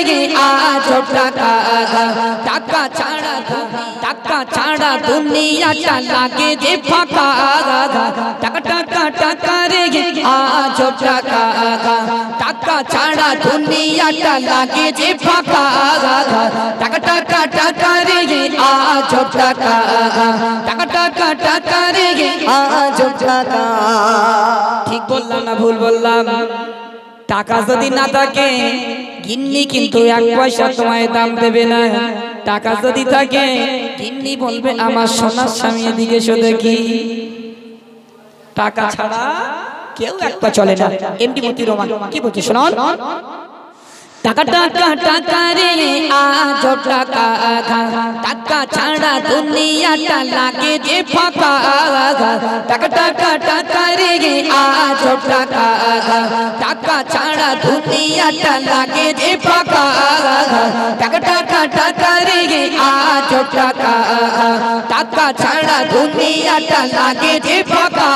রে আজ টাকা টাকা ছাড়া দুনিয়াটা লাগে যে ফাঁকা টাকা টাকা টাকা রে আজ টাকা টাকা ছাড়া দুনিয়াটা লাগে যে ফাঁকা টাকা টাকা টাকা রে আজ টাকা টাকা টাকা টাকা রে আজ টাকা। ঠিক বললাম না ভুল বললাম? টাকা যদি না থাকে গিন্নি কিন্তু এক পয়সা তোমায় দাম দেবে না। টাকা যদি থাকে গিন্নি বলবে আমার সোনার স্বামী এদিকে এসো দেখি। টাকা ছাড়া কেউ এক পা চলে না। এমডি মতি রহমান কি বলছে শুনুন। টাকা টাকা টাকা রে আজ টাকা টাকা ছাড়া দুনিয়াটা লাগে যে ফাঁকা টাকা টাকা টাকা রে আজ টাকা টাকা ছাড়া দুনিয়াটা লাগে যে ফাঁকা টাকা টাকা টাকা রে আজ টাকা টাকা ছাড়া দুনিয়াটা লাগে যে ফাঁকা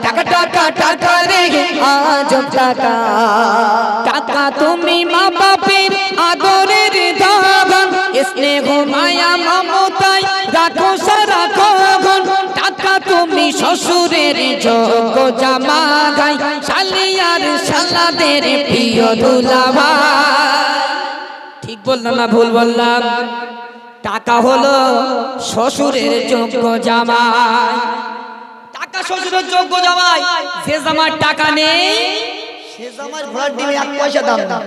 টাকা টাকা টাকা রে আজ টাকা। টাকা তুমি মা বাপের আদরের দান স্নেহ মায়া মমতায় রাখো সারা গগন। টাকা তুমি শ্বশুরের যোগ্য জামাই শালি আর শালাদের প্রিয় দুলাভাই। ঠিক বললাম না ভুল বললাম? টাকা হলো শ্বশুরের যোগ্য জামাই। টাকা শ্বশুরের যোগ্য জামাই। যে জামার টাকা নেই সে জামার ঘোড়ার ডিমে এক পয়সা দাম না।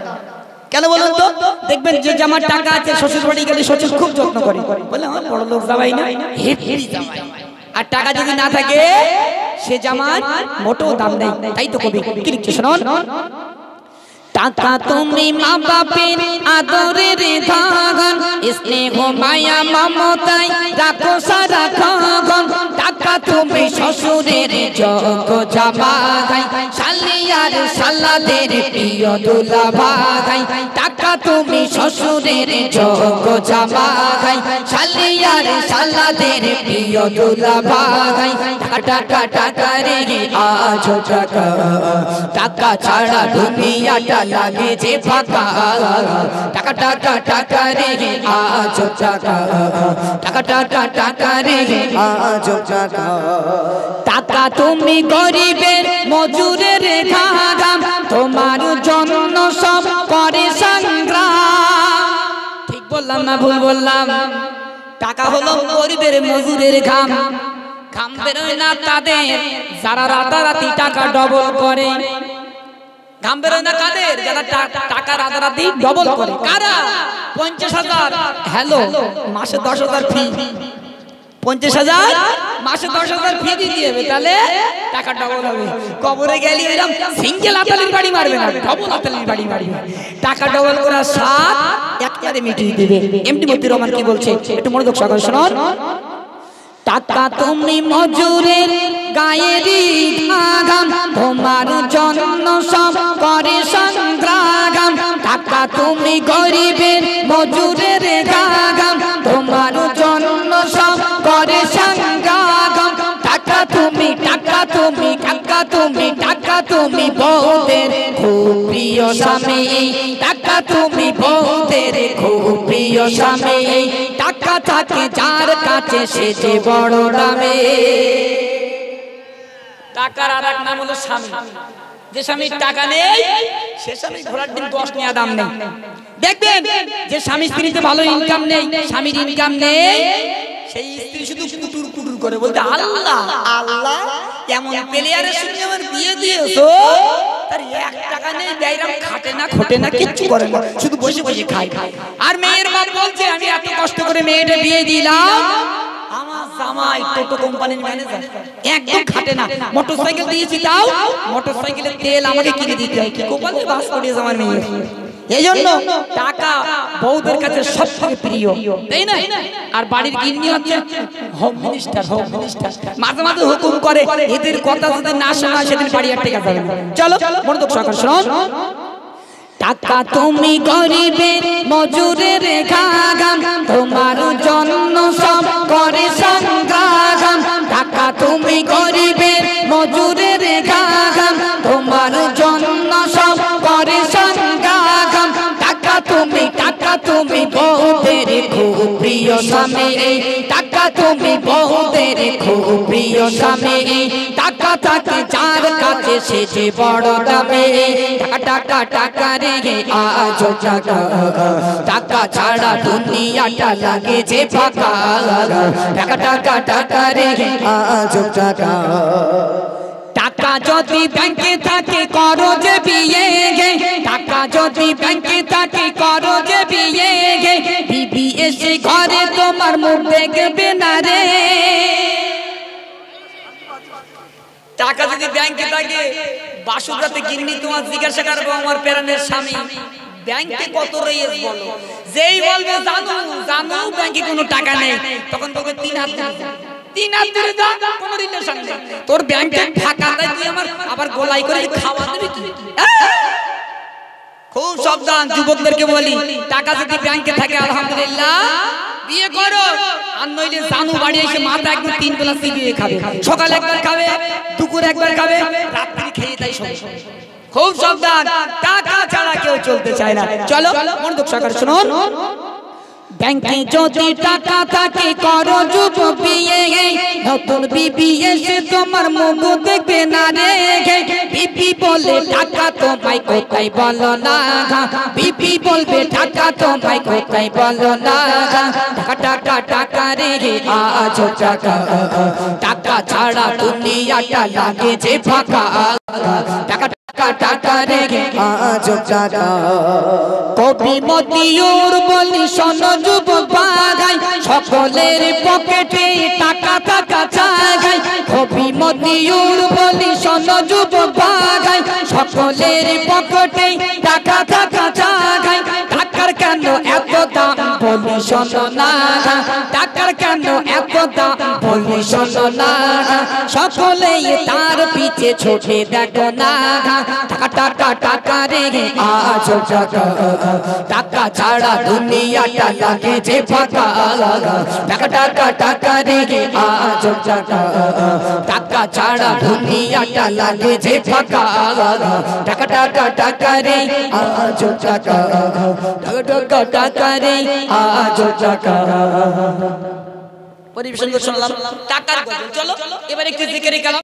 কেন বলুন তো? দেখবেন যে জামার টাকা আছে শ্বশুর বাড়ি গেলে শ্বশুর খুব যত্ন করে, বলে আমার বড় লোক জামাই না, হেভি জামাই। আর টাকা যদি না থাকে সে জামার মোটো দাম নেই। তাই তো কবি কি লিখছে শুনুন। টাকা তুমি মা বাপের আদরের ধান স্নেহ মায়া মমতায় রাখো সারা গগন। টাকা তুমি শ্বশুরের যোগ্য জামাই শালি আর শালাদের প্রিয় দুলাভাই। টাকা তুমি শ্বশুরের যোগ্য জামাই শালি আর শালাদের প্রিয় দুলাভাই। টাকা টাকা রে আজ টাকা টাকা ছাড়া দুনিয়াটা লাগে যে ফাঁকা টাকা টাকা টাকা রে আজ টাকা টাকা টাকা টাকা রে আজ টাকা। টাকা তুমি গরিবের মজুরের ঘাম তোমার জন্য সব করে সংগ্রাম। ঠিক বললাম না ভুল বললাম? টাকা হলো গরিবের মজুরের ঘাম। ঘাম বেরোয় না তাদের যারা রাতারাতি টাকা ডবল করে। ঘাম বেরোয় না কাদের? যারা টাকা রাতারাতি ডবল করে। কারা? 50,000 হ্যালো মাসে 10,000 ফি। 50,000 মাসে 10,000 ফি দিয়ে দেবে, তাহলে টাকা ডবল হবে। কবরে গেলি এরকম সিঙ্গেল আতালির বাড়ি মারবে না, ডবল আতালির বাড়ি মারবে। টাকা ডবল করার স্বাদ একবারে মিটিয়ে দেবে। এমডি মতি রহমান কি বলছে একটু মনোযোগ সহকারে শুনুন। টাকা তুমি মজুরের গায়েরই ঘাম তোমার জন্য সব করে সংগ্রাম। টাকা তুমি গরিবের মজুরের ঘাম তোমার জন্য সব করে সংগ্রাম। টাকা তুমি টাকা তুমি টাকা তুমি টাকা তুমি বউদের খুব প্রিয় স্বামী। টাকা তুমি বউদের খুব প্রিয় স্বামী। টাকা থাকে যার কাছে সে যে বড় নামে। টাকার আর এক নাম হলো স্বামী। যে স্বামীর টাকা নেই সে স্বামী ঘোড়ার ডিম 10 নিয়া দাম নেই। দেখবেন যে স্বামী স্ত্রীতে ভালো ইনকাম নেই, স্বামীর ইনকাম নেই, সেই স্ত্রী শুধু কুটুর কুটুর করে বলতে আল্লাহ আল্লাহ এমন প্লেয়ারের সঙ্গে আমার বিয়ে দিয়েছো, তার 1 টাকা নেই, বেইরাম খাটে না খোটে না কিচ্ছু করে না, শুধু বসে বসে খায়। আর মেয়ের বাপ বলছে আমি এত কষ্ট করে মেয়েটা বিয়ে দিলাম, আমার জামাই টোটো কোম্পানির ম্যানেজার, একদম খাটে না, মোটরসাইকেল দিয়েছি তাও মোটরসাইকেলের তেল আমাকে কিনে দিতে হয়। কি কোপালে বাস করিয়েছে আমার মেয়ে। এই জন্য টাকা বউদের কাছে সবথেকে প্রিয়, তাই না? আর বাড়ির গিন্নি হচ্ছে হোম মিনিস্টার। হোম মিনিস্টার মাঝে মাঝে হুকুম করে, এদের কথা যদি না শোনা সেদিন বাড়ি আর টেকা যাবে না। চলো মনোযোগ সহকারে শুনুন। টাকা তুমি গরিবের মজুরের ঘাম তোমার জন্য সব করে সংগ্রাম। টাকা তুমি গরিবের মজুরের ঘাম তোমার জন্য সব করে সংগ্রাম। টাকা টাকা তুমি বহুদের খুব প্রিয় স্বামী টাকা তুমি বহুদের খুব প্রিয় স্বামী টাকা থাকে যার কাছে সে যে বড় দামে টাকা টাকা রে আজ টাকা টাকা ছাড়া দুনিয়াটা লাগে যে ফাঁকা টাকা টাকা রে আজ টাকা টাকা যদি ব্যাংকে থাকে করো যে বিয়ে গে টাকা যদি ব্যাংকে থাকে করো যে বিয়ে গে বিবি এসে ঘরে তোমার মুখ দেখবে না রে টাকা যদি ব্যাংকে থাকে বাসুরাতে গিন্নি তোমার জিজ্ঞাসা করবো আমার প্রাণের স্বামী ব্যাংকে কত রয়েছে বলো যেই বলবে জানো জানো ব্যাংকে কোনো টাকা নেই তখন তোকে 3 হাত তিন হাত ধরে দাও কোনো রিলেশন নেই তোর ব্যাংকে টাকা নাই তুই আমার আবার গোলাই করে খাওয়া দিবি তুই খুব সাবধান যুবকদেরকে বলি টাকা যদি ব্যাংকে থাকে আলহামদুলিল্লাহ বিয়ে করো আর নইলে জানু বাড়ি এসে মাথা একদম 3 বেলা চিবিয়ে খাবে সকালে একবার খাবে দুপুরে একবার খাবে রাত্রি খেয়ে তাই সব খুব সাবধান টাকা ছাড়া কেউ চলতে চায় না চলো মনোযোগ সহকারে শুনুন ব্যাংকে যদি টাকা থাকে করো যুবক বিয়ে নতুন বিবি এসে তোমার মুখ দেখবে না রে বিবি বলে টাকা তোমায় কোথায় বলো না বিবি বলবে টাকা তোমায় কোথায় বলো না টাকা টাকা রে আজ টাকা টাকা ছাড়া দুনিয়াটা লাগে যে ফাঁকা টাকা টাকা রে আজ টাকা কবি মতিউর বলি শোনো যুবক বাগাই সকলের পকেটে টাকা টাকা চাই কবি মতিউর বলি শোনো যুবক বাগাই সকলের পকেটে টাকা টাকা চাই টাকার কেন এত দাম বলি শোনো না টাকার কেন এত দাম বলি শোনো না সকলেই তার পিছে ছোটে দেখো না টাকা টাকা টাকা রে আজ টাকা টাকা ছাড়া দুনিয়াটা লাগে যে ফাঁকা টাকা টাকা টাকা রে আজ টাকা টাকা ছাড়া দুনিয়াটা লাগে যে ফাঁকা টাকা টাকা টাকা রে আজ টাকা টাকা টাকা রে আজ টাকা পরিবেশন শুনলাম টাকার গজল চলো এবার একটু জিকির কালাম